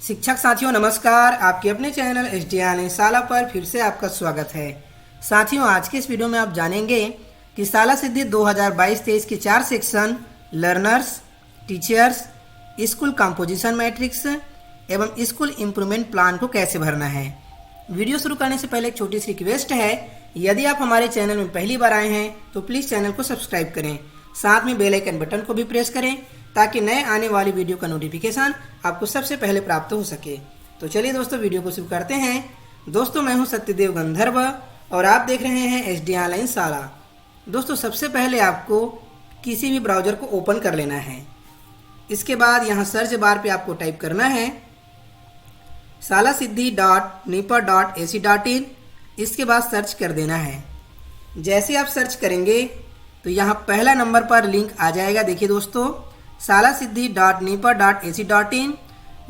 शिक्षक साथियों नमस्कार। आपके अपने चैनल एसडीआई शाला पर फिर से आपका स्वागत है। साथियों आज के इस वीडियो में आप जानेंगे कि शाला सिद्धि 2022-23 के 4 section learners, teachers, school composition matrix एवं स्कूल इम्प्रूवमेंट प्लान को कैसे भरना है। वीडियो शुरू करने से पहले एक छोटी सी रिक्वेस्ट है, यदि आप हमारे चैनल में पहली बार आए हैं तो प्लीज़ चैनल को सब्सक्राइब करें, साथ में बेल आइकन बटन को भी प्रेस करें ताकि नए आने वाली वीडियो का नोटिफिकेशन आपको सबसे पहले प्राप्त हो सके। तो चलिए दोस्तों वीडियो को शुरू करते हैं। दोस्तों मैं हूं सत्यदेव गंधर्व और आप देख रहे हैं एसडीआई ऑनलाइन शाला। दोस्तों सबसे पहले आपको किसी भी ब्राउज़र को ओपन कर लेना है। इसके बाद यहां सर्च बार पे आपको टाइप करना है salasiddhi.nipah.ac.in। इसके बाद सर्च कर देना है। जैसे आप सर्च करेंगे तो यहाँ पहला नंबर पर लिंक आ जाएगा। देखिए दोस्तों salasiddhi.nipah.ac.in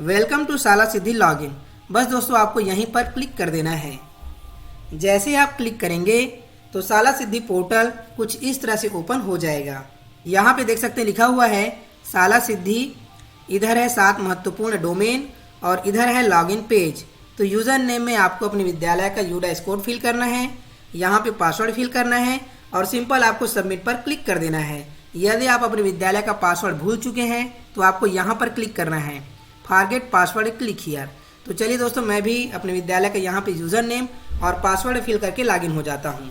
वेलकम टू शाला सिद्धि लॉगिन। बस दोस्तों आपको यहीं पर क्लिक कर देना है। जैसे आप क्लिक करेंगे तो शाला सिद्धि पोर्टल कुछ इस तरह से ओपन हो जाएगा। यहाँ पे देख सकते हैं लिखा हुआ है शाला सिद्धि, इधर है 7 महत्वपूर्ण डोमेन और इधर है लॉगिन पेज। तो यूज़र नेम में आपको अपने विद्यालय का यूडाइस कोड फिल करना है, यहाँ पे पासवर्ड फिल करना है और सिंपल आपको सबमिट पर क्लिक कर देना है। यदि आप अपने विद्यालय का पासवर्ड भूल चुके हैं तो आपको यहाँ पर क्लिक करना है फॉरगेट पासवर्ड, क्लिक हियर। तो चलिए दोस्तों मैं भी अपने विद्यालय का यहाँ पे यूज़र नेम और पासवर्ड फिल करके लॉगिन हो जाता हूँ।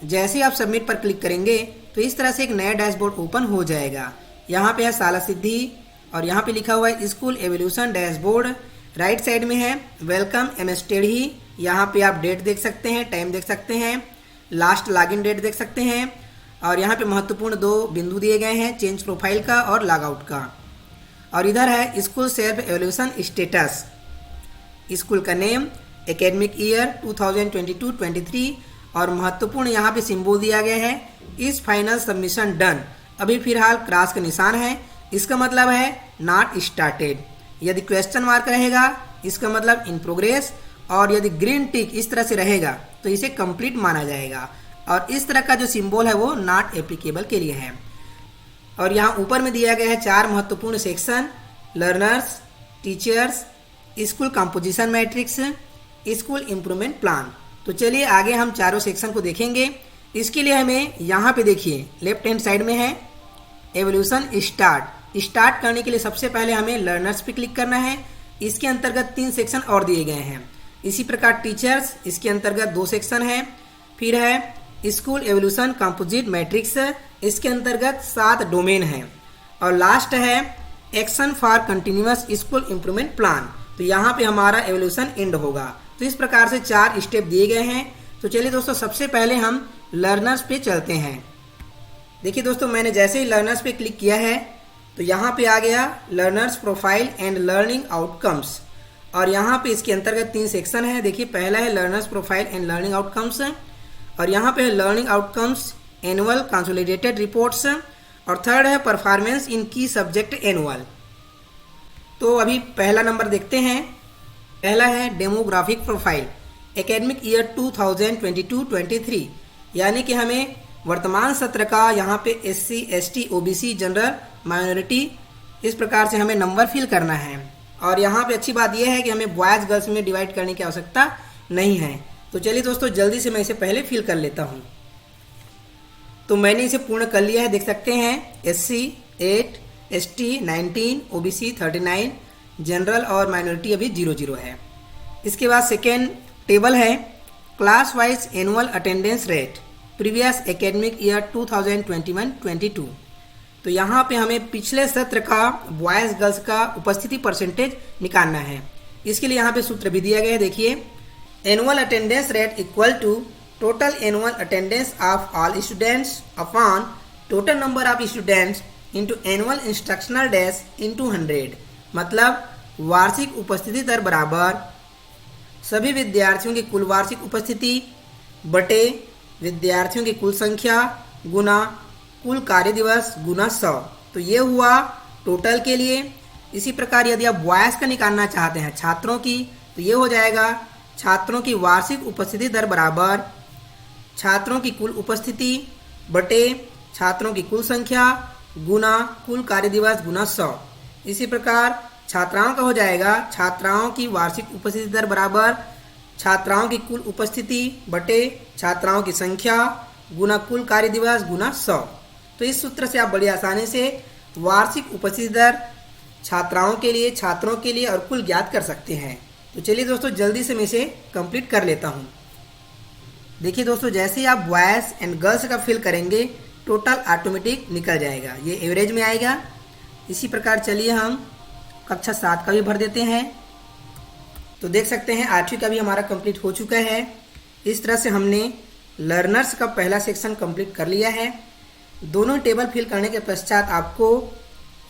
जैसे आप सबमिट पर क्लिक करेंगे तो इस तरह से एक नया डैशबोर्ड ओपन हो जाएगा। यहाँ पे है शाला सिद्धि और यहाँ पे लिखा हुआ है school evolution dashboard. Right side में है वेलकम एमएस टेढ़ी। यहाँ पे आप डेट देख सकते हैं, टाइम देख सकते हैं, लास्ट लॉगिन डेट देख सकते हैं और यहाँ पे महत्वपूर्ण 2 बिंदु दिए गए हैं, चेंज प्रोफाइल का और लॉग आउट का। और इधर है school self evolution status, school का नेम, एकेडमिक ईयर 2022-23 और महत्वपूर्ण यहाँ पे सिंबल दिया गया है इस फाइनल सबमिशन डन। अभी फिलहाल क्रॉस का निशान है, इसका मतलब है नॉट स्टार्टेड। यदि क्वेश्चन मार्क रहेगा इसका मतलब इन प्रोग्रेस और यदि ग्रीन टिक इस तरह से रहेगा तो इसे कंप्लीट माना जाएगा और इस तरह का जो सिंबल है वो नॉट एप्लीकेबल के लिए है। और यहाँ ऊपर में दिया गया है 4 महत्वपूर्ण section learners, teachers, school composition matrix, school improvement plan. तो चलिए आगे हम चारों सेक्शन को देखेंगे। इसके लिए हमें यहाँ पे देखिए लेफ्ट हैंड साइड में है एवोल्यूशन स्टार्ट करने के लिए सबसे पहले हमें लर्नर्स पे क्लिक करना है। इसके अंतर्गत 3 सेक्शन और दिए गए हैं। इसी प्रकार टीचर्स, इसके अंतर्गत 2 सेक्शन है। फिर है स्कूल एवोल्यूशन कंपोजिट मैट्रिक्स, इसके अंतर्गत 7 डोमेन है। और लास्ट है action for continuous school improvement plan. तो यहाँ पे हमारा एवोल्यूशन एंड होगा। तो इस प्रकार से 4 स्टेप दिए गए हैं। तो चलिए दोस्तों सबसे पहले हम लर्नर्स पे चलते हैं। देखिए दोस्तों मैंने जैसे ही लर्नर्स पे क्लिक किया है तो यहाँ पे आ गया learners profile and learning outcomes और यहाँ पे इसके अंतर्गत 3 सेक्शन है। देखिए पहला है learners profile and learning outcomes और यहाँ पे है learning outcomes annual consolidated reports और थर्ड है परफॉर्मेंस इन की सब्जेक्ट एनुअल। तो अभी पहला नंबर देखते हैं। पहला है डेमोग्राफिक प्रोफाइल एकेडमिक ईयर 2022-23, यानी कि हमें वर्तमान सत्र का यहाँ पे SC, ST, OBC, general, minority इस प्रकार से हमें नंबर फिल करना है। और यहाँ पे अच्छी बात यह है कि हमें बॉयज़ गर्ल्स में डिवाइड करने की आवश्यकता नहीं है। तो चलिए दोस्तों जल्दी से मैं इसे पहले फिल कर लेता हूँ। तो मैंने इसे पूर्ण कर लिया है, देख सकते हैं SC 8, ST 19, OBC 39, जनरल और माइनॉरिटी अभी 00 है। इसके बाद सेकेंड टेबल है class wise annual attendance rate previous academic year 2021-22। तो यहाँ पे हमें पिछले सत्र का बॉयज़ गर्ल्स का उपस्थिति परसेंटेज निकालना है। इसके लिए यहाँ पे सूत्र भी दिया गया है। देखिए annual attendance rate equal to total annual attendance of all students upon total number of students into annual instructional days into 100। मतलब वार्षिक उपस्थिति दर बराबर सभी विद्यार्थियों की कुल वार्षिक उपस्थिति बटे विद्यार्थियों की कुल संख्या गुना कुल कार्य दिवस गुना 100। तो ये हुआ टोटल के लिए। इसी प्रकार यदि आप बॉयज़ का निकालना चाहते हैं छात्रों की तो ये हो जाएगा छात्रों की वार्षिक उपस्थिति दर बराबर छात्रों की कुल उपस्थिति बटे छात्रों की कुल संख्या गुना कुल कार्य दिवस गुना 100। इसी प्रकार छात्राओं का हो जाएगा छात्राओं की वार्षिक उपस्थिति दर बराबर छात्राओं की कुल उपस्थिति बटे छात्राओं की संख्या गुना कुल कार्य दिवस गुना 100। तो इस सूत्र से आप बड़ी आसानी से वार्षिक उपस्थिति दर छात्राओं के लिए, छात्रों के लिए और कुल ज्ञात कर सकते हैं। तो चलिए दोस्तों जल्दी से मैं इसे कंप्लीट कर लेता हूँ। देखिए दोस्तों, जैसे ही आप बॉयज़ एंड गर्ल्स का फिल करेंगे टोटल ऑटोमेटिक निकल जाएगा, ये एवरेज में आएगा। इसी प्रकार चलिए हम कक्षा 7 का भी भर देते हैं। तो देख सकते हैं 8वीं का भी हमारा कंप्लीट हो चुका है। इस तरह से हमने लर्नर्स का पहला सेक्शन कंप्लीट कर लिया है। दोनों टेबल फिल करने के पश्चात आपको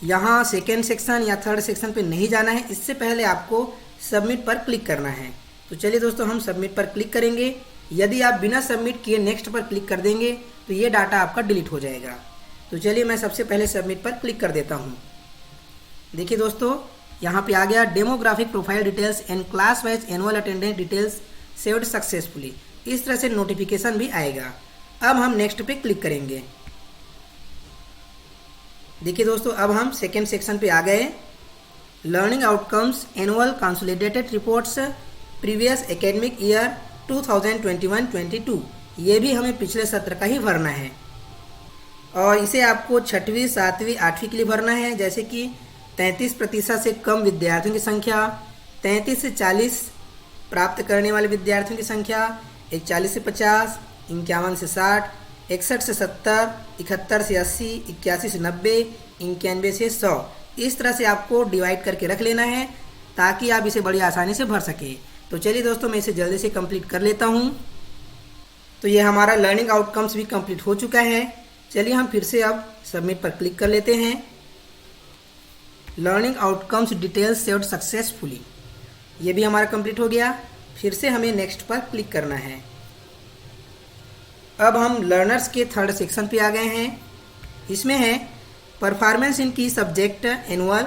यहाँ सेकेंड सेक्शन या थर्ड सेक्शन पे नहीं जाना है, इससे पहले आपको सबमिट पर क्लिक करना है। तो चलिए दोस्तों हम सबमिट पर क्लिक करेंगे। यदि आप बिना सबमिट किए नेक्स्ट पर क्लिक कर देंगे तो ये डाटा आपका डिलीट हो जाएगा। तो चलिए मैं सबसे पहले सबमिट पर क्लिक कर देता हूँ। देखिए दोस्तों, यहाँ पे आ गया demographic profile details and class wise annual attendance details saved successfully. इस तरह से नोटिफिकेशन भी आएगा। अब हम नेक्स्ट पे क्लिक करेंगे। देखिए दोस्तों, अब हम सेकेंड सेक्शन पे आ गए। Learning outcomes annual consolidated reports previous academic year 2021-22। ये भी हमें पिछले सत्र का ही भरना है और इसे आपको 6वीं, 7वीं, 8वीं के लिए भरना है। जैसे कि 33% से कम विद्यार्थियों की संख्या, 33 से 40 प्राप्त करने वाले विद्यार्थियों की संख्या, 41 से 50, 51 से 60, 61 से 70, 71 से 80, 81 से 90, 91 से 100। इस तरह से आपको डिवाइड करके रख लेना है ताकि आप इसे बड़ी आसानी से भर सके। तो चलिए दोस्तों मैं इसे जल्दी से कंप्लीट कर लेता हूँ। तो ये हमारा लर्निंग आउटकम्स भी कंप्लीट हो चुका है। चलिए हम फिर से अब सबमिट पर क्लिक कर लेते हैं। Learning outcomes details saved successfully, ये भी हमारा कंप्लीट हो गया। फिर से हमें नेक्स्ट पर क्लिक करना है। अब हम लर्नर्स के थर्ड सेक्शन पे आ गए हैं। इसमें है परफॉर्मेंस इन की subject annual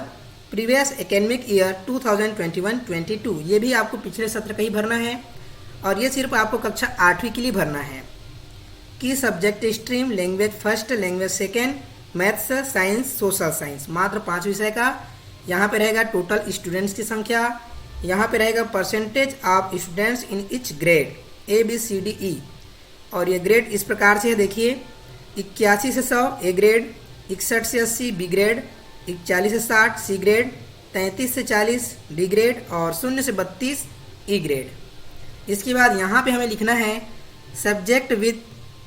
previous academic year 2021-22। ये भी आपको पिछले सत्र का ही भरना है और ये सिर्फ आपको कक्षा 8वीं के लिए भरना है। की subject stream language first, language second, maths, science, social science, मात्र 5 विषय का। यहाँ पे रहेगा टोटल स्टूडेंट्स की संख्या, यहाँ पे रहेगा percentage of students in each grade ABCDE। और ये ग्रेड इस प्रकार से है, देखिए 81 से 100 ए ग्रेड, 61 से 80 बी ग्रेड, 41 से 60 सी ग्रेड, 33 से 40 डी ग्रेड और 0 से 32 ई ग्रेड। इसके बाद यहाँ पे हमें लिखना है subject with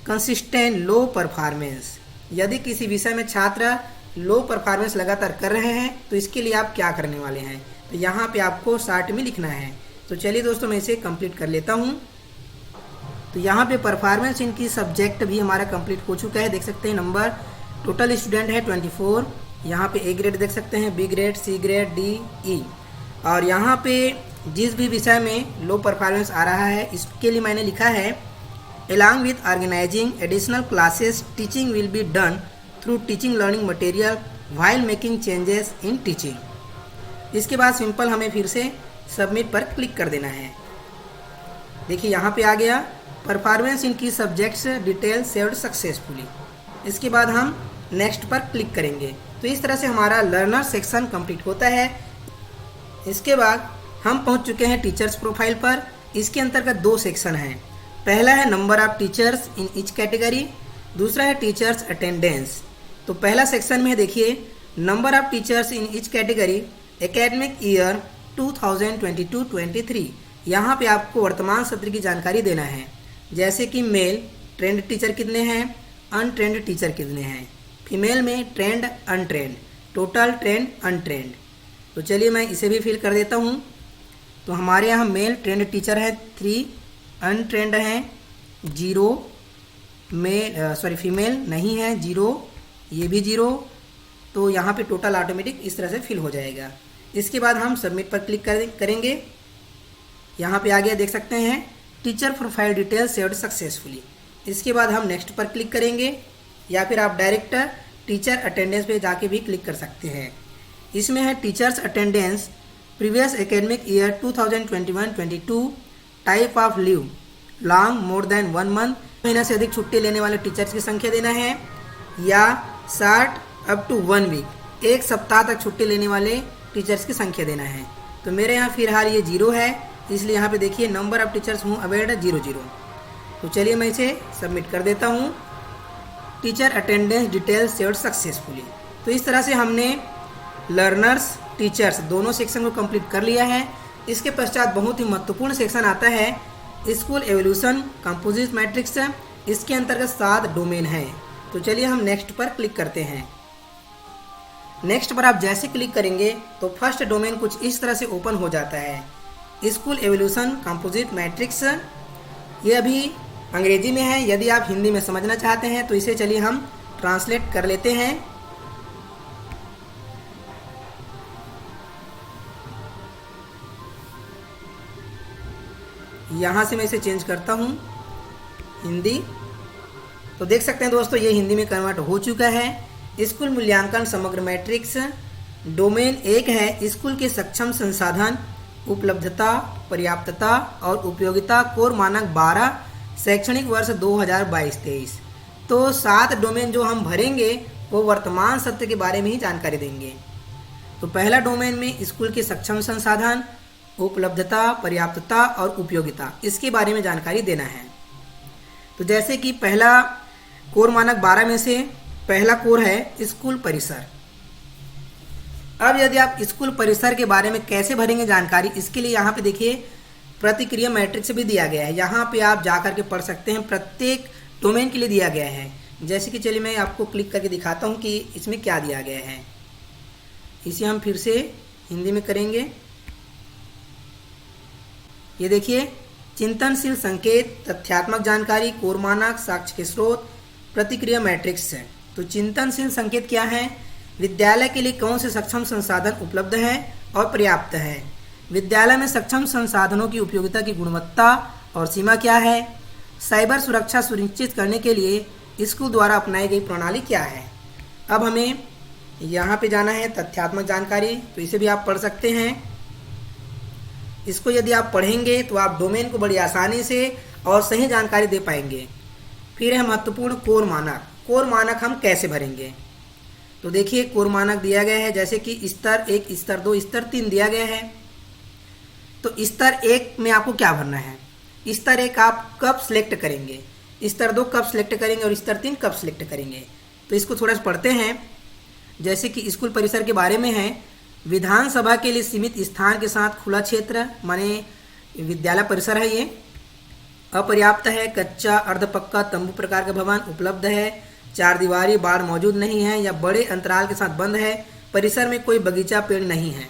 consistent low performance. यदि किसी विषय में छात्र लो परफॉर्मेंस लगातार कर रहे हैं तो इसके लिए आप क्या करने वाले हैं, तो यहाँ पे आपको शॉर्ट में लिखना है। तो चलिए दोस्तों मैं इसे कंप्लीट कर लेता हूँ। तो यहाँ पे परफॉर्मेंस इनकी सब्जेक्ट भी हमारा कंप्लीट हो चुका है। देख सकते हैं नंबर, टोटल स्टूडेंट है 24। यहाँ पे ए ग्रेड देख सकते हैं, B grade, C grade, D, E. और यहाँ पे जिस भी विषय में लो परफॉर्मेंस आ रहा है इसके लिए मैंने लिखा है along with organizing additional classes teaching will be done through teaching learning material while making changes in teaching। इसके बाद सिंपल हमें फिर से सबमिट पर क्लिक कर देना है। देखिए यहाँ पे आ गया परफॉर्मेंस इन की सब्जेक्ट्स डिटेल सेव्ड सक्सेसफुली। इसके बाद हम नेक्स्ट पर क्लिक करेंगे। तो इस तरह से हमारा लर्नर सेक्शन कंप्लीट होता है। इसके बाद हम पहुंच चुके हैं टीचर्स प्रोफाइल पर। इसके अंतर्गत 2 सेक्शन हैं। पहला है number of teachers in each category, दूसरा है टीचर्स अटेंडेंस। तो पहला सेक्शन में देखिए number of teachers in each category academic year 2022-23। यहाँ पे आपको वर्तमान सत्र की जानकारी देना है, जैसे कि मेल ट्रेंड टीचर कितने हैं, अनट्रेंड टीचर कितने हैं, फीमेल में trend, untrained, total trend, untrained. तो चलिए मैं इसे भी फिल कर देता हूँ। तो हमारे यहाँ मेल ट्रेंड टीचर है 3, अनट्रेंड हैं 0, फीमेल नहीं है 0, ये भी 0। तो यहाँ पे टोटल ऑटोमेटिक इस तरह से फिल हो जाएगा। इसके बाद हम सबमिट पर क्लिक करेंगे। यहाँ पे आ गया, देख सकते हैं teacher profile detail saved successfully. इसके बाद हम नेक्स्ट पर क्लिक करेंगे या फिर आप डायरेक्ट टीचर अटेंडेंस पे जाके भी क्लिक कर सकते हैं। इसमें है teachers attendance previous academic year 2021-22, type of leave long more than 1 month, महीना से अधिक छुट्टी लेने वाले टीचर्स की संख्या देना है, या 60 अप टू 1 वीक, 1 सप्ताह तक छुट्टी लेने वाले टीचर्स की संख्या देना है। तो मेरे यहाँ फिलहाल ये 0 है, इसलिए यहाँ पे देखिए नंबर ऑफ टीचर्स हूँ अवेलेबल 0 तो चलिए मैं इसे सबमिट कर देता हूँ। Teacher attendance detail saved successfully. तो इस तरह से हमने लर्नर्स टीचर्स दोनों सेक्शन को कंप्लीट कर लिया है। इसके पश्चात बहुत ही महत्वपूर्ण सेक्शन आता है स्कूल एवोल्यूशन कंपोजिट मैट्रिक्स। इसके अंतर्गत 7 डोमेन है। तो चलिए हम नेक्स्ट पर क्लिक करते हैं। नेक्स्ट पर आप जैसे क्लिक करेंगे तो फर्स्ट डोमेन कुछ इस तरह से ओपन हो जाता है स्कूल एवोल्यूशन कंपोजिट मैट्रिक्स। ये अभी अंग्रेजी में है, यदि आप हिंदी में समझना चाहते हैं तो इसे चलिए हम ट्रांसलेट कर लेते हैं। यहाँ से मैं इसे चेंज करता हूँ हिंदी। तो देख सकते हैं दोस्तों ये हिंदी में कन्वर्ट हो चुका है। स्कूल मूल्यांकन समग्र मैट्रिक्स डोमेन 1 है स्कूल के सक्षम संसाधन उपलब्धता पर्याप्तता और उपयोगिता कोर मानक 12 शैक्षणिक वर्ष 2022-23। तो 7 डोमेन जो हम भरेंगे वो वर्तमान सत्र के बारे में ही जानकारी देंगे। तो पहला डोमेन में स्कूल के सक्षम संसाधन उपलब्धता पर्याप्तता और उपयोगिता इसके बारे में जानकारी देना है। तो जैसे कि पहला कोर मानक 12 में से पहला कोर है स्कूल परिसर। अब यदि आप स्कूल परिसर के बारे में कैसे भरेंगे जानकारी, इसके लिए यहाँ पे देखिए प्रतिक्रिया मैट्रिक्स भी दिया गया है। यहाँ पे आप जाकर के पढ़ सकते हैं, प्रत्येक डोमेन के लिए दिया गया है। जैसे कि चलिए मैं आपको क्लिक करके दिखाता हूँ कि इसमें क्या दिया गया है। इसे हम फिर से हिंदी में करेंगे। ये देखिए चिंतनशील संकेत तथ्यात्मक जानकारी कोर मानक साक्ष्य के स्रोत प्रतिक्रिया मैट्रिक्स है। तो चिंतनशील संकेत क्या है? विद्यालय के लिए कौन से सक्षम संसाधन उपलब्ध हैं और पर्याप्त है। विद्यालय में सक्षम संसाधनों की उपयोगिता की गुणवत्ता और सीमा क्या है। साइबर सुरक्षा सुनिश्चित करने के लिए स्कूल द्वारा अपनाई गई प्रणाली क्या है। अब हमें यहाँ पे जाना है तथ्यात्मक जानकारी। तो इसे भी आप पढ़ सकते हैं। इसको यदि आप पढ़ेंगे तो आप डोमेन को बड़ी आसानी से और सही जानकारी दे पाएंगे। फिर है महत्वपूर्ण कोर मानक। कोर मानक हम कैसे भरेंगे? तो देखिए कोर मानक दिया गया है, जैसे कि स्तर 1 स्तर 2 स्तर 3 दिया गया है। तो स्तर 1 में आपको क्या भरना है? स्तर 1 आप कब सिलेक्ट करेंगे, स्तर 2 कब सिलेक्ट करेंगे और स्तर 3 कब सिलेक्ट करेंगे। तो इसको थोड़ा सा पढ़ते हैं। जैसे कि स्कूल परिसर के बारे में है, विधानसभा के लिए सीमित स्थान के साथ खुला क्षेत्र माने विद्यालय परिसर है। ये अपर्याप्त है, कच्चा अर्धपक्का तंबू प्रकार का भवन उपलब्ध है, 4 दीवारी बाड़ मौजूद नहीं है या बड़े अंतराल के साथ बंद है, परिसर में कोई बगीचा पेड़ नहीं है।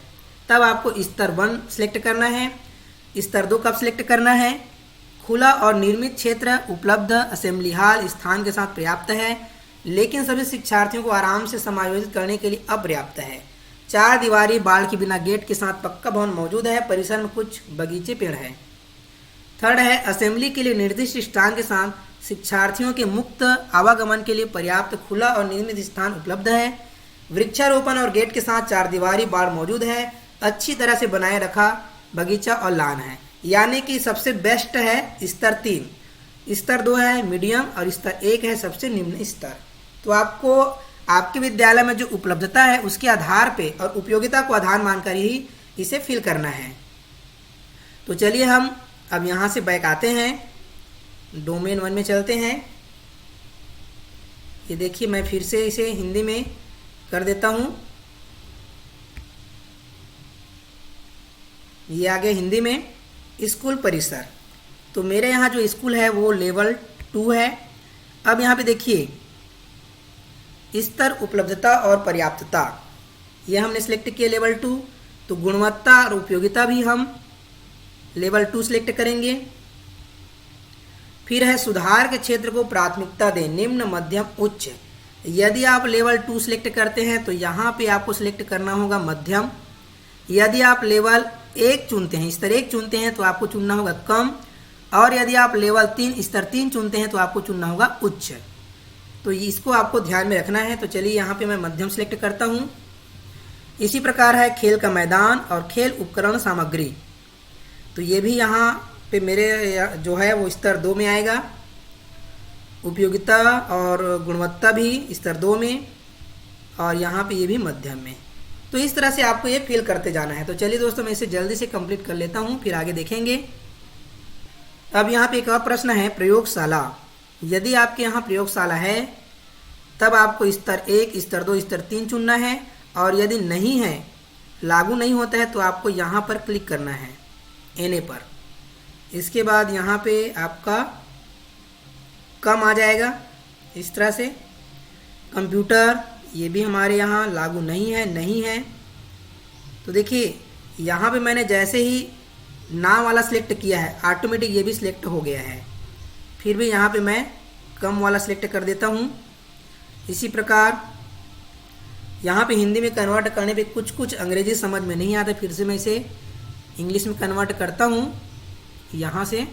तब आपको स्तर 1 सिलेक्ट करना है। स्तर 2 कब सिलेक्ट करना है? खुला और निर्मित क्षेत्र उपलब्ध असेंबली हॉल स्थान के साथ पर्याप्त है लेकिन सभी शिक्षार्थियों को आराम से समायोजित करने के लिए अपर्याप्त है। 4 दीवारी बाड़ के बिना गेट के साथ पक्का भवन मौजूद है, परिसर में कुछ बगीचे पेड़ है। थर्ड है असेंबली के लिए निर्दिष्ट स्थान के साथ शिक्षार्थियों के मुक्त आवागमन के लिए पर्याप्त खुला और निर्मित स्थान उपलब्ध है। वृक्षारोपण और गेट के साथ 4 दीवारी बाड़ मौजूद है, अच्छी तरह से बनाए रखा बगीचा और लान है। यानी कि सबसे बेस्ट है स्तर 3, स्तर 2 है मीडियम और स्तर 1 है सबसे निम्न स्तर। तो आपको आपके विद्यालय में जो उपलब्धता है उसके आधार पे और उपयोगिता को आधार मानकर ही इसे फिल करना है। तो चलिए हम अब यहाँ से बैक आते हैं, डोमेन 1 में चलते हैं। ये देखिए मैं फिर से इसे हिंदी में कर देता हूँ। ये आ गया हिंदी में स्कूल परिसर। तो मेरे यहाँ जो स्कूल है वो लेवल 2 है। अब यहाँ पे देखिए स्तर उपलब्धता और पर्याप्तता यह हमने सिलेक्ट किया लेवल 2। तो गुणवत्ता और उपयोगिता भी हम लेवल 2 सिलेक्ट करेंगे। फिर है सुधार के क्षेत्र को प्राथमिकता दें, निम्न मध्यम उच्च। यदि आप लेवल 2 सिलेक्ट करते हैं तो यहाँ पे आपको सिलेक्ट करना होगा मध्यम। यदि आप लेवल 1 चुनते हैं, स्तर 1 चुनते हैं तो आपको चुनना होगा कम। और यदि आप लेवल 3 स्तर 3 चुनते हैं तो आपको चुनना होगा उच्च। तो इसको आपको ध्यान में रखना है। तो चलिए यहाँ पे मैं मध्यम सिलेक्ट करता हूँ। इसी प्रकार है खेल का मैदान और खेल उपकरण सामग्री। तो ये भी यहाँ पे मेरे जो है वो स्तर 2 में आएगा। उपयोगिता और गुणवत्ता भी स्तर 2 में और यहाँ पे ये भी मध्यम में। तो इस तरह से आपको ये फिल करते जाना है। तो चलिए दोस्तों, मैं इसे जल्दी से कंप्लीट कर लेता हूँ, फिर आगे देखेंगे। अब यहाँ पे एक और प्रश्न है, प्रयोगशाला। यदि आपके यहाँ प्रयोगशाला है तब आपको स्तर 1, स्तर 2, स्तर 3 चुनना है, और यदि नहीं है, लागू नहीं होता है, तो आपको यहाँ पर क्लिक करना है एनए पर। इसके बाद यहाँ पे आपका कम आ जाएगा इस तरह से। कंप्यूटर, ये भी हमारे यहाँ लागू नहीं है। तो देखिए यहाँ पे मैंने जैसे ही नाम वाला सिलेक्ट किया है, ऑटोमेटिक ये भी सिलेक्ट हो गया है। फिर भी यहाँ पे मैं कम वाला सिलेक्ट कर देता हूँ। इसी प्रकार यहाँ पे हिंदी में कन्वर्ट करने पे कुछ अंग्रेजी समझ में नहीं आता, फिर से मैं इसे इंग्लिश में कन्वर्ट करता हूँ यहाँ से।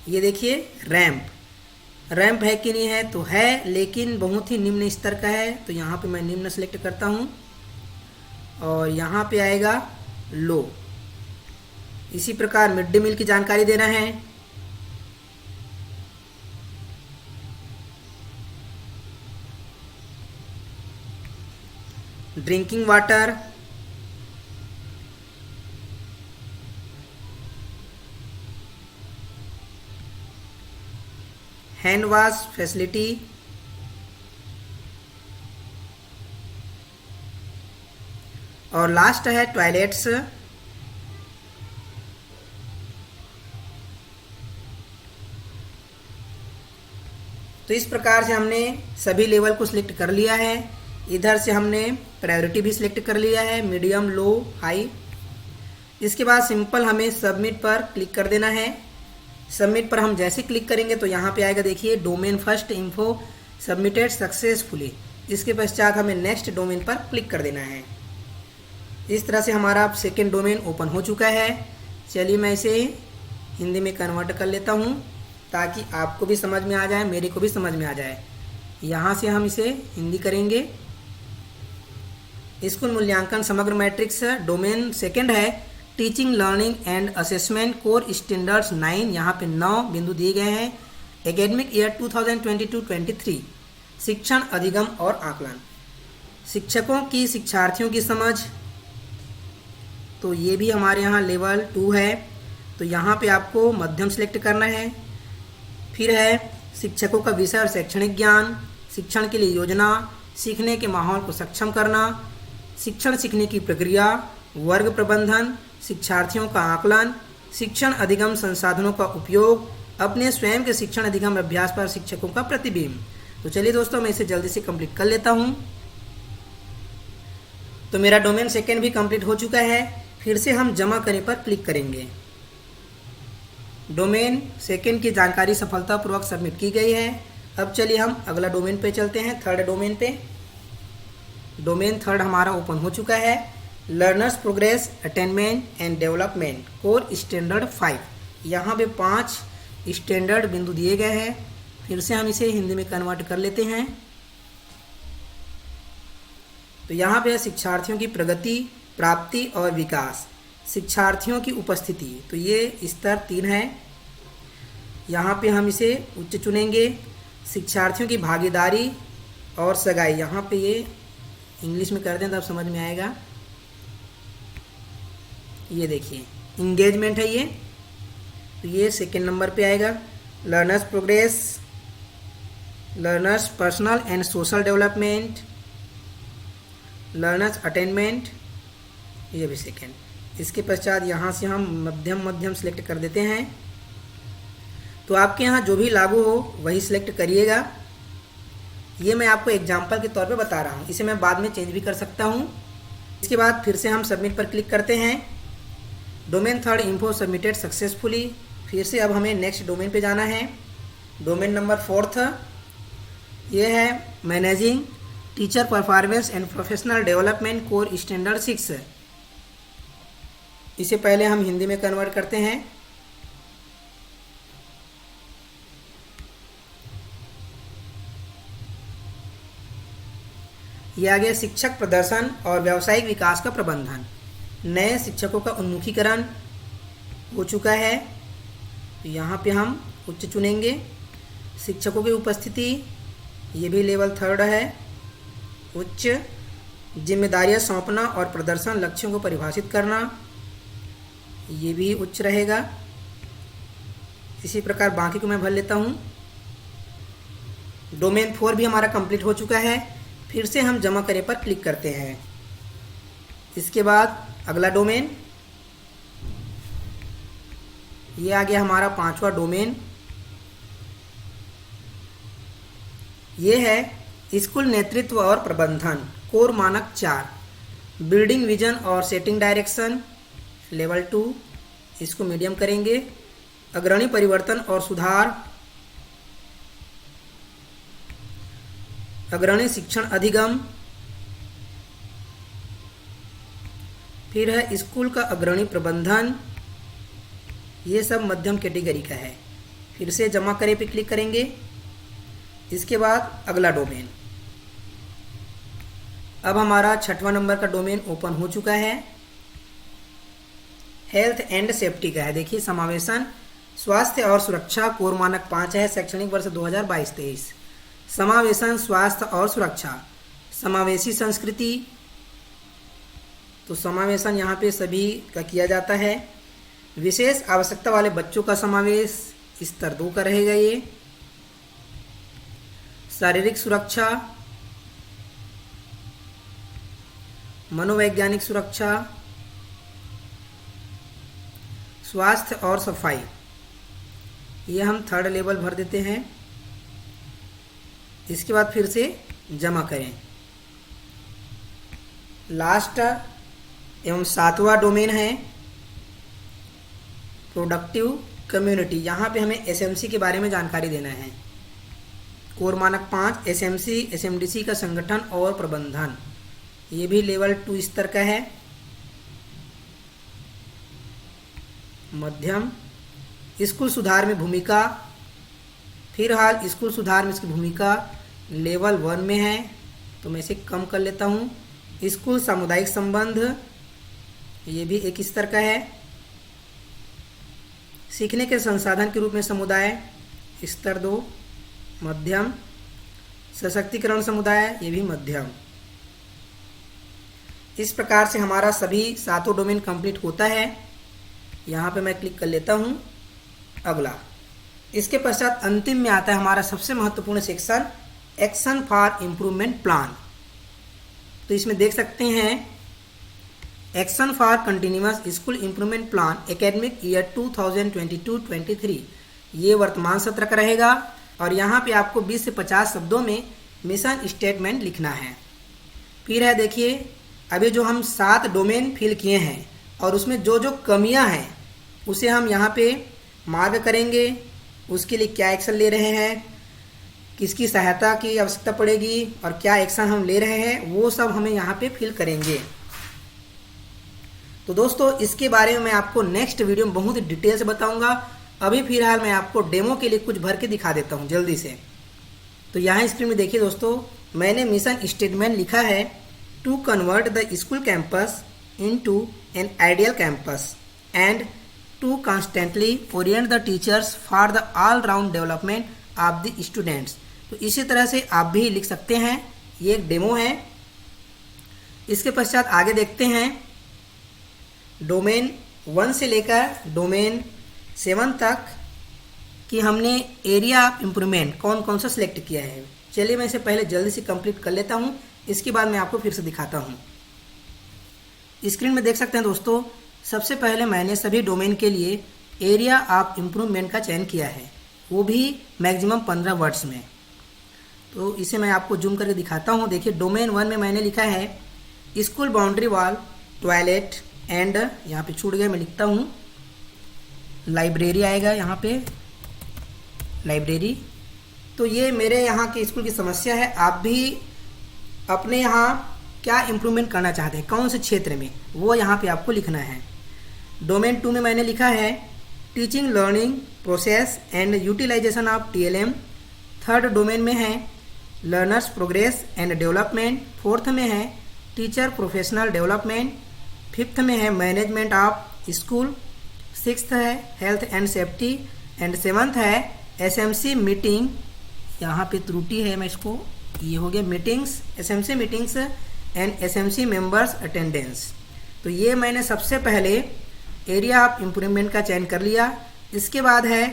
ये देखिए रैंप है कि नहीं है, तो है, लेकिन बहुत ही निम्न स्तर का है, तो यहाँ पे मैं निम्न सेलेक्ट करता हूँ, और यहाँ पे आएगा लो। इसी प्रकार मिड डे मील की जानकारी देना है। Drinking water, hand wash facility, और लास्ट है टॉयलेट्स। तो इस प्रकार से हमने सभी लेवल को सिलेक्ट कर लिया है। इधर से हमने प्रायोरिटी भी सिलेक्ट कर लिया है, मीडियम, लो, हाई। इसके बाद सिंपल हमें सबमिट पर क्लिक कर देना है। सबमिट पर हम जैसे क्लिक करेंगे तो यहाँ पे आएगा, देखिए domain first info submitted successfully. इसके पश्चात हमें नेक्स्ट डोमेन पर क्लिक कर देना है। इस तरह से हमारा सेकेंड डोमेन ओपन हो चुका है। चलिए मैं इसे हिंदी में कन्वर्ट कर लेता हूँ ताकि आपको भी समझ में आ जाए, मेरे को भी समझ में आ जाए। यहाँ से हम इसे हिंदी करेंगे। स्कूल मूल्यांकन समग्र मैट्रिक्स, डोमेन सेकेंड है teaching learning and assessment core standards 9। यहाँ पे 9 बिंदु दिए गए हैं। एकेडमिक ईयर 2022-23 शिक्षण अधिगम और आकलन, शिक्षकों की शिक्षार्थियों की समझ, तो ये भी हमारे यहाँ लेवल 2 है। तो यहाँ पे आपको मध्यम सेलेक्ट करना है। फिर है शिक्षकों का विषय और शैक्षणिक ज्ञान, शिक्षण के लिए योजना, सीखने के माहौल को सक्षम करना, शिक्षण सीखने की प्रक्रिया, वर्ग प्रबंधन, शिक्षार्थियों का आकलन, शिक्षण अधिगम संसाधनों का उपयोग, अपने स्वयं के शिक्षण अधिगम अभ्यास पर शिक्षकों का प्रतिबिंब। तो चलिए दोस्तों, मैं इसे जल्दी से कंप्लीट कर लेता हूं। तो मेरा डोमेन सेकेंड भी कंप्लीट हो चुका है। फिर से हम जमा करें पर क्लिक करेंगे। डोमेन सेकेंड की जानकारी सफलतापूर्वक सबमिट की गई है। अब चलिए हम अगला डोमेन पे चलते हैं, थर्ड डोमेन पे। डोमेन थर्ड हमारा ओपन हो चुका है, learners progress attainment and development core standard 5। यहाँ पे 5 स्टैंडर्ड बिंदु दिए गए हैं। फिर से हम इसे हिंदी में कन्वर्ट कर लेते हैं। तो यहाँ पे शिक्षार्थियों की प्रगति, प्राप्ति और विकास, शिक्षार्थियों की उपस्थिति, तो ये स्तर 3 है। यहाँ पे हम इसे उच्च चुनेंगे। शिक्षार्थियों की भागीदारी और सगाई, यहाँ पे ये इंग्लिश में कर दें तब समझ में आएगा। ये देखिए इंगेजमेंट है ये, तो ये सेकेंड नंबर पे आएगा। Learners progress, learners personal and social development, learners attainment, ये भी सेकेंड। इसके पश्चात यहाँ से हम मध्यम सेलेक्ट कर देते हैं। तो आपके यहाँ जो भी लागू हो वही सिलेक्ट करिएगा। ये मैं आपको एग्जाम्पल के तौर पे बता रहा हूँ, इसे मैं बाद में चेंज भी कर सकता हूँ। इसके बाद फिर से हम सबमिट पर क्लिक करते हैं। Domain third info submitted successfully. फिर से अब हमें नेक्स्ट डोमेन पे जाना है। डोमेन नंबर 4 ये है managing teacher performance and professional development core standard 6। इसे पहले हम हिंदी में कन्वर्ट करते हैं। यह आ गया शिक्षक प्रदर्शन और व्यावसायिक विकास का प्रबंधन। नए शिक्षकों का उन्मुखीकरण हो चुका है। तो यहाँ पे हम उच्च चुनेंगे। शिक्षकों की उपस्थिति, ये भी लेवल 3 है। उच्च, जिम्मेदारियां सौंपना और प्रदर्शन लक्ष्यों को परिभाषित करना, ये भी उच्च रहेगा। इसी प्रकार बाकी को मैं भर लेता हूँ। डोमेन 4 भी हमारा कंप्लीट हो चुका है। फिर से हम जमा करें पर क्लिक करते हैं। इसके बाद अगला डोमेन, ये आ गया हमारा 5वां डोमेन। ये है स्कूल नेतृत्व और प्रबंधन, कोर मानक 4, बिल्डिंग विजन और सेटिंग डायरेक्शन, लेवल 2, इसको मीडियम करेंगे। अग्रणी परिवर्तन और सुधार, अग्रणी शिक्षण अधिगम, फिर है स्कूल का अग्रणी प्रबंधन, ये सब मध्यम कैटेगरी का है। फिर से जमा करें पे क्लिक करेंगे। इसके बाद अगला डोमेन, अब हमारा 6वां नंबर का डोमेन ओपन हो चुका है। हेल्थ एंड सेफ्टी का है। देखिए, समावेशन स्वास्थ्य और सुरक्षा, कोर मानक 5 है, शैक्षणिक वर्ष 2022-23। समावेशन स्वास्थ्य और सुरक्षा, समावेशी संस्कृति, तो समावेशन यहाँ पे सभी का किया जाता है। विशेष आवश्यकता वाले बच्चों का समावेश स्तर 2 का रहेगा। ये शारीरिक सुरक्षा, मनोवैज्ञानिक सुरक्षा, स्वास्थ्य और सफाई, ये हम 3rd लेवल भर देते हैं। इसके बाद फिर से जमा करें। लास्ट एवं 7वां डोमेन है प्रोडक्टिव कम्युनिटी। यहाँ पे हमें एसएमसी के बारे में जानकारी देना है। कोर मानक 5, एसएमसी एसएमडीसी का संगठन और प्रबंधन, ये भी लेवल 2 स्तर का है। मध्यम, स्कूल सुधार में भूमिका, फिलहाल स्कूल सुधार में इसकी भूमिका लेवल 1 में है, तो मैं इसे कम कर लेता हूँ। स्कूल सामुदायिक संबंध, ये भी एक स्तर का है। सीखने के संसाधन के रूप में समुदाय, स्तर 2, मध्यम। सशक्तिकरण समुदाय, ये भी मध्यम। इस प्रकार से हमारा सभी 7 डोमेन कंप्लीट होता है। यहाँ पे मैं क्लिक कर लेता हूँ। अगला, इसके पश्चात अंतिम में आता है हमारा सबसे महत्वपूर्ण section, action for improvement plan. तो इसमें देख सकते हैं action for continuous school improvement plan academic year 2022-23, ये वर्तमान सत्र का रहेगा। और यहाँ पे आपको 20 से 50 शब्दों में मिशन स्टेटमेंट लिखना है। फिर है, देखिए, अभी जो हम 7 डोमेन फिल किए हैं और उसमें जो जो कमियां हैं उसे हम यहाँ पे मार्क करेंगे। उसके लिए क्या एक्शन ले रहे हैं, किसकी सहायता की आवश्यकता पड़ेगी और क्या एक्शन हम ले रहे हैं, वो सब हमें यहाँ पे फिल करेंगे। तो दोस्तों, इसके बारे में मैं आपको नेक्स्ट वीडियो में बहुत डिटेल से बताऊंगा। अभी फिलहाल मैं आपको डेमो के लिए कुछ भर के दिखा देता हूँ जल्दी से। तो यहाँ स्क्रीन में देखिए दोस्तों, मैंने मिशन स्टेटमेंट लिखा है, to convert the school campus into an ideal campus and to constantly orient the teachers for the all round development of the students. तो इसी तरह से आप भी लिख सकते हैं। ये एक डेमो है। इसके पश्चात आगे देखते हैं, डोमेन 1 से लेकर डोमेन 7 तक कि हमने एरिया ऑफ इम्प्रूवमेंट कौन कौन सा सिलेक्ट किया है। चलिए मैं इसे पहले जल्दी से कंप्लीट कर लेता हूँ, इसके बाद मैं आपको फिर से दिखाता हूँ। स्क्रीन में देख सकते हैं दोस्तों, सबसे पहले मैंने सभी डोमेन के लिए एरिया ऑफ इम्प्रूवमेंट का चयन किया है, वो भी मैक्सिमम 15 वर्ड्स में। तो इसे मैं आपको जूम करके दिखाता हूँ। देखिए, डोमेन 1 में मैंने लिखा है school boundary wall, toilet and, यहाँ पे छूट गया, मैं लिखता हूँ लाइब्रेरी आएगा, यहाँ पे लाइब्रेरी। तो ये मेरे यहाँ के स्कूल की समस्या है। आप भी अपने यहाँ क्या इम्प्रूवमेंट करना चाहते हैं, कौन से क्षेत्र में, वो यहाँ पे आपको लिखना है। डोमेन 2 में मैंने लिखा है teaching learning process and utilisation of TLM। 3rd domain में है learners progress and development. 4th में है टीचर प्रोफेशनल डेवलपमेंट। 5th में है मैनेजमेंट ऑफ स्कूल। 6th है health and safety and 7th है एसएमसी मीटिंग, यहाँ पे त्रुटि है, मैं इसको, ये हो गया meetings, SMC meetings and SMC members attendance. तो ये मैंने सबसे पहले एरिया ऑफ इम्प्रूवमेंट का चयन कर लिया। इसके बाद है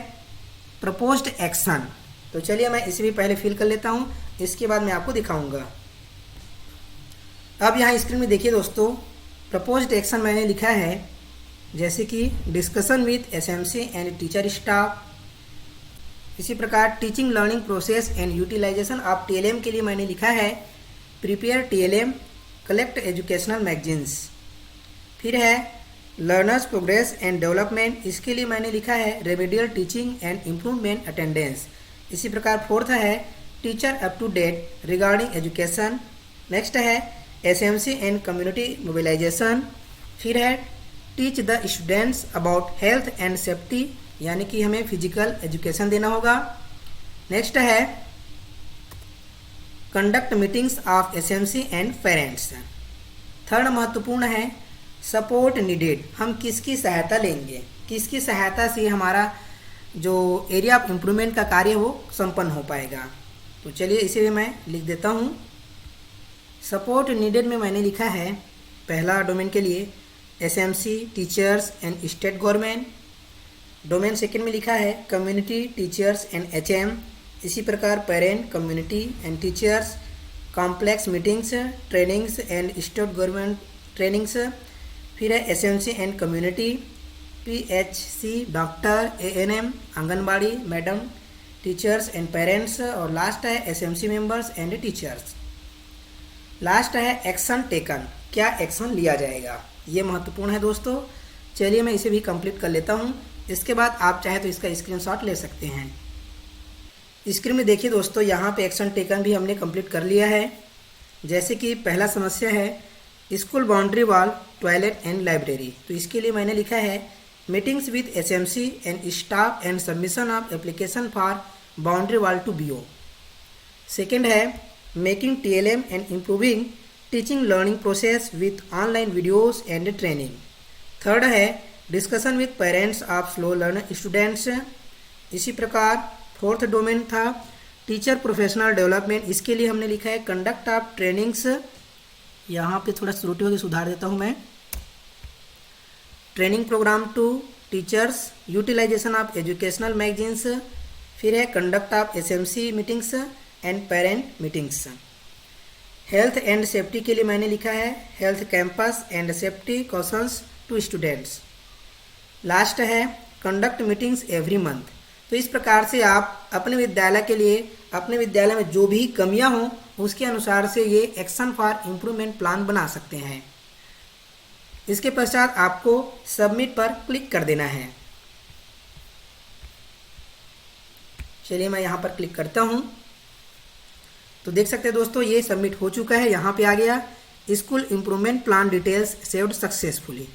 प्रपोज्ड एक्शन। तो चलिए मैं इसे भी पहले फिल कर लेता हूँ, इसके बाद मैं आपको दिखाऊंगा। अब यहाँ स्क्रीन में देखिए दोस्तों, प्रपोज्ड एक्शन मैंने लिखा है जैसे कि discussion with SMC and teacher staff. इसी प्रकार teaching learning process and utilisation of TLM के लिए मैंने लिखा है prepare TLM, collect educational magazines. फिर है लर्नर्स प्रोग्रेस एंड डेवलपमेंट, इसके लिए मैंने लिखा है remedial teaching and improvement attendance. इसी प्रकार फोर्थ है teacher up to date regarding education. Next है एसएमसी एंड कम्युनिटी मोबिलाइजेशन। फिर है teach the students about health and safety, यानी कि हमें फिजिकल एजुकेशन देना होगा। नेक्स्ट है conduct meetings of SMC and parents. Third महत्वपूर्ण है सपोर्ट नीडेड, हम किसकी सहायता लेंगे, किसकी सहायता से हमारा जो एरिया ऑफ इम्प्रूवमेंट का कार्य वो संपन्न हो पाएगा। तो चलिए इसे भी मैं लिख देता हूँ। सपोर्ट नीडेड में मैंने लिखा है पहला डोमेन के लिए SMC, teachers and state government. Domain second में लिखा है कम्युनिटी, टीचर्स एंड एचएम। इसी प्रकार parent, community and teachers, complex meetings, trainings and state government trainings. फिर है SMC and community, PHC, doctor, ANM, anganwadi madam, teachers and parents. और last है SMC members and teachers. Last है action taken, क्या action लिया जाएगा, ये महत्वपूर्ण है दोस्तों। चलिए मैं इसे भी कंप्लीट कर लेता हूँ, इसके बाद आप चाहे तो इसका स्क्रीनशॉट ले सकते हैं। स्क्रीन में देखिए दोस्तों, यहाँ पे एक्शन टेकन भी हमने कंप्लीट कर लिया है। जैसे कि पहला समस्या है school boundary wall, toilet and library. तो इसके लिए मैंने लिखा है meetings with SMC and staff and submission of application for boundary wall to BO. Second है making TLM and improving teaching learning process with online videos and training. Third है discussion with parents of slow learner students. इसी प्रकार fourth domain था teacher professional development, इसके लिए हमने लिखा है कंडक्ट ऑफ ट्रेनिंग्स। यहाँ पे थोड़ा त्रुटि होगी, सुधार देता हूँ मैं। Training programme to teachers, utilisation of educational magazines. फिर है conduct of SMC meetings and parent meetings. Health and safety के लिए मैंने लिखा है health campus and safety cautions to students. Last है कंडक्ट मीटिंग्स एवरी मंथ। तो इस प्रकार से आप अपने विद्यालय के लिए, अपने विद्यालय में जो भी कमियां हों उसके अनुसार से ये एक्शन फॉर इम्प्रूवमेंट प्लान बना सकते हैं। इसके पश्चात आपको सबमिट पर क्लिक कर देना है। चलिए मैं यहाँ पर क्लिक करता हूँ, तो देख सकते हैं दोस्तों ये सबमिट हो चुका है। यहाँ पे आ गया school improvement plan details saved successfully.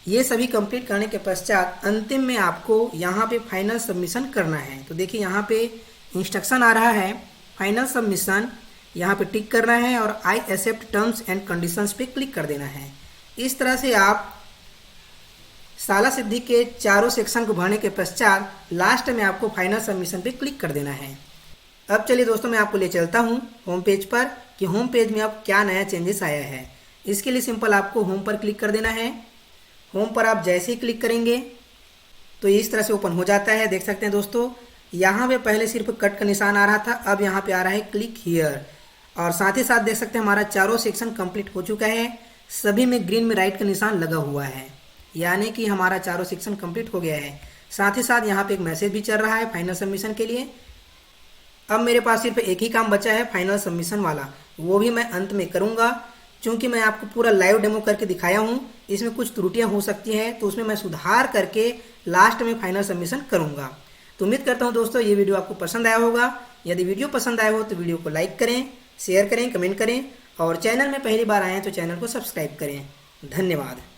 ये सभी कंप्लीट करने के पश्चात अंतिम में आपको यहाँ पे फाइनल सबमिशन करना है। तो देखिए यहाँ पे इंस्ट्रक्शन आ रहा है फाइनल सबमिशन, यहाँ पे टिक करना है और I accept terms and conditions पे क्लिक कर देना है। इस तरह से आप साला सिद्धि के चारों सेक्शन को भरने के पश्चात लास्ट में आपको फाइनल सबमिशन पे क्लिक कर देना है। अब चलिए दोस्तों मैं आपको ले चलता हूँ होम पेज पर कि होम पेज में अब क्या नया चेंजेस आया है। इसके लिए सिंपल आपको होम पर क्लिक कर देना है। होम पर आप जैसे ही क्लिक करेंगे तो इस तरह से ओपन हो जाता है। देख सकते हैं दोस्तों यहाँ पे पहले सिर्फ कट का निशान आ रहा था, अब यहाँ पे आ रहा है क्लिक हियर। और साथ ही साथ देख सकते हैं हमारा चारों सेक्शन कंप्लीट हो चुका है, सभी में ग्रीन में राइट का निशान लगा हुआ है, यानी कि हमारा चारों सेक्शन कंप्लीट हो गया है। साथ ही साथ यहाँ पे एक मैसेज भी चल रहा है फाइनल सबमिशन के लिए। अब मेरे पास सिर्फ एक ही काम बचा है फाइनल सबमिशन वाला, वो भी मैं अंत में करूँगा। चूँकि मैं आपको पूरा लाइव डेमो करके दिखाया हूँ, इसमें कुछ त्रुटियाँ हो सकती हैं तो उसमें मैं सुधार करके लास्ट में फाइनल सबमिशन करूँगा। तो उम्मीद करता हूँ दोस्तों ये वीडियो आपको पसंद आया होगा। यदि वीडियो पसंद आया हो तो वीडियो को लाइक करें, शेयर करें, कमेंट करें और चैनल में पहली बार आए हैं तो चैनल को सब्सक्राइब करें। धन्यवाद।